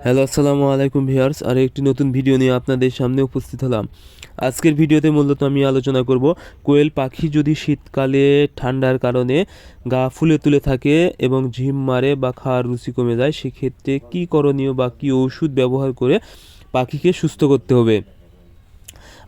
Hello, আসসালামু আলাইকুম viewers. আর একটি নতুন ভিডিও নিয়ে আপনাদের সামনে উপস্থিত হলাম। আজকের ভিডিওতে মূলত আমি আলোচনা করব কোয়েল পাখি যদি শীতকালে ঠান্ডার কারণে গা ফুলে তুলে থাকে এবং ঝিম মারে বা খাওয়ার রুচি কমে যায়, সেক্ষেত্রে কী করণীয় বা কী ওষুধ ব্যবহার করে পাখিকে সুস্থ করতে হবে।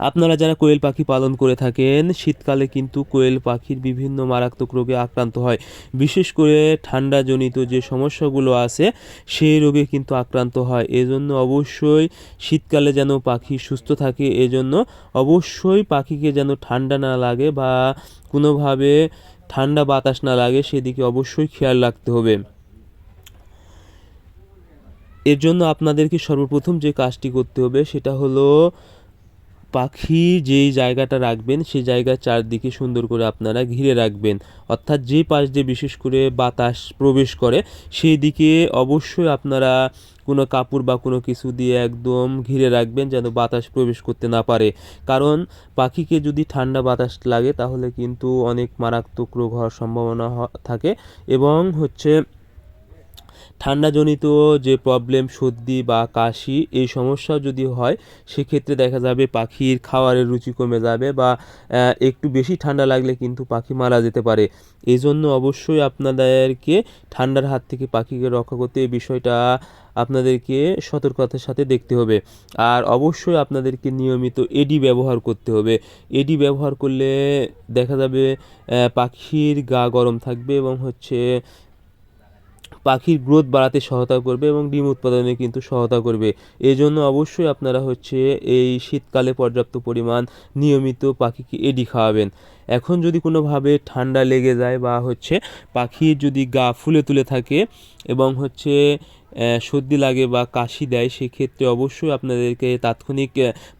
আপনারা যারা কোয়েল পাখি পালন করে থাকেন, শীতকালে কিন্তু কোয়েল পাখির বিভিন্ন মারাত্মক রোগে আক্রান্ত হয়। বিশেষ করে ঠান্ডাজনিত যে সমস্যাগুলো আছে সেই রোগে কিন্তু আক্রান্ত হয়। এজন্য অবশ্যই শীতকালে যেন পাখি সুস্থ থাকে, এজন্য অবশ্যই পাখিকে যেন ঠান্ডা না লাগে বা কোনোভাবে ঠান্ডা বাতাস না লাগে সেদিকে অবশ্যই খেয়াল রাখতে হবে। এর জন্য আপনাদেরকে সর্বপ্রথম যে কাজটি করতে হবে সেটা হলো পাখি যেই জায়গাটা রাখবেন সেই জায়গার চারদিকে সুন্দর করে আপনারা ঘিরে রাখবেন। অর্থাৎ যে পাশ দিয়ে বিশেষ করে বাতাস প্রবেশ করে সেই দিকে অবশ্যই আপনারা কোনো কাপড় বা কোনো কিছু দিয়ে একদম ঘিরে রাখবেন যেন বাতাস প্রবেশ করতে না পারে। কারণ পাখিকে যদি ঠান্ডা বাতাস লাগে তাহলে কিন্তু অনেক মারাত্মক রোগ হওয়ার সম্ভাবনা থাকে এবং ঠান্ডাজনিত যে প্রবলেম সর্দি বা কাশি এই সমস্যা যদি হয় সেক্ষেত্রে দেখা যাবে পাখির খাবারের রুচি কমে যাবে বা একটু বেশি ঠান্ডা লাগলে কিন্তু পাখি মারা যেতে পারে। এই জন্য অবশ্যই আপনাদেরকে ঠান্ডার হাত থেকে পাখিকে রক্ষা করতে এই বিষয়টা আপনাদেরকে সতর্কতার সাথে দেখতে হবে। আর অবশ্যই আপনাদেরকে নিয়মিত এডি ব্যবহার করতে হবে। এডি ব্যবহার করলে দেখা যাবে পাখির গা গরম থাকবে এবং পাখির গ্রোথ বাড়াতে সহায়তা করবে এবং ডিম উৎপাদনে কিন্তু সহায়তা করবে। এই জন্য অবশ্যই আপনারা এই শীতকালে পর্যাপ্ত পরিমাণ নিয়মিত পাখিকে এডি খাওয়াবেন। এখন যদি কোনোভাবে ঠান্ডা লেগে যায় বা পাখির যদি গা ফুলে তুলে থাকে এবং সর্দি লাগে বা কাশি দেয়, সেক্ষেত্রে অবশ্যই আপনাদেরকে তাৎক্ষণিক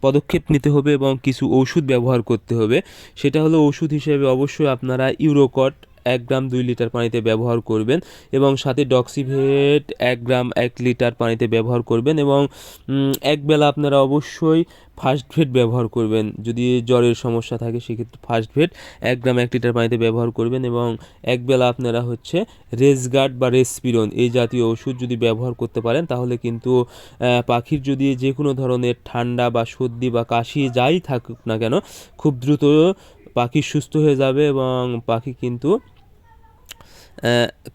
পদক্ষেপ নিতে হবে এবং কিছু ওষুধ ব্যবহার করতে হবে। সেটা হলো ওষুধ হিসেবে অবশ্যই আপনারা ইউরোকট 1 গ্রাম 2 লিটার পানিতে ব্যবহার করবেন এবং সাথে ডক্সিভেট 1 গ্রাম 1 লিটার পানিতে ব্যবহার করবেন এবং একবেলা আপনারা অবশ্যই ফার্স্ট ভেট ব্যবহার করবেন। যদি জ্বরের সমস্যা থাকে সেক্ষেত্রে ফার্স্ট ভেট 1 গ্রাম 1 লিটার পানিতে ব্যবহার করবেন এবং একবেলা আপনারা রেসগার্ড বা রেসপিরন এই জাতীয় ওষুধ যদি ব্যবহার করতে পারেন তাহলে কিন্তু পাখির যদি যে কোনো ধরনের ঠান্ডা বা সর্দি বা কাশি যাই থাকুক না কেন খুব দ্রুত পাখি সুস্থ হয়ে যাবে এবং পাখি কিন্তু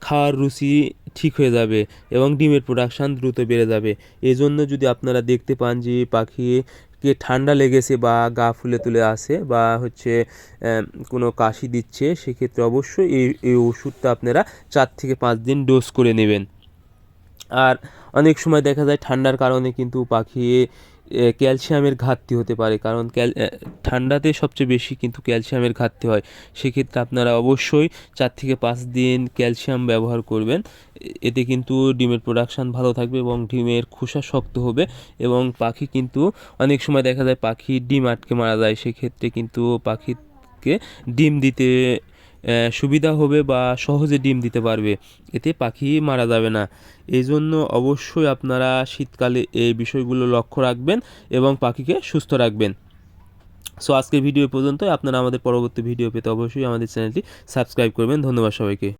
খাওয়ার রুচি ঠিক হয়ে যাবে এবং ডিমের প্রোডাকশান দ্রুত বেড়ে যাবে। এজন্য যদি আপনারা দেখতে পান যে পাখিকে ঠান্ডা লেগেছে বা গা ফুলে তুলে আসে বা কোনো কাশি দিচ্ছে, সেক্ষেত্রে অবশ্যই এই ওষুধটা আপনারা 4 থেকে 5 দিন ডোজ করে নেবেন। আর অনেক সময় দেখা যায় ঠান্ডার কারণে কিন্তু পাখি ক্যালসিয়ামের ঘাটতি হতে পারে, কারণ ঠান্ডাতে সবচেয়ে বেশি কিন্তু ক্যালসিয়ামের ঘাটতি হয়। সেক্ষেত্রে আপনারা অবশ্যই 4 থেকে 5 দিন ক্যালসিয়াম ব্যবহার করবেন। এতে কিন্তু ডিমের প্রোডাকশান ভালো থাকবে এবং ডিমের খোসা শক্ত হবে এবং পাখি কিন্তু অনেক সময় দেখা যায় পাখির ডিম আটকে মারা যায়। সেক্ষেত্রে কিন্তু পাখিকে ডিম দিতে সুবিধা হবে বা সহজে ডিম দিতে পারবে, এতে পাখি মারা যাবে না। এই জন্য অবশ্যই আপনারা শীতকালে এই বিষয়গুলো লক্ষ্য রাখবেন এবং পাখিকে সুস্থ রাখবেন। সো আজকের ভিডিও পর্যন্ত। আপনারা আমাদের পরবর্তী ভিডিও পেতে অবশ্যই আমাদের চ্যানেলটি সাবস্ক্রাইব করবেন। ধন্যবাদ সবাইকে।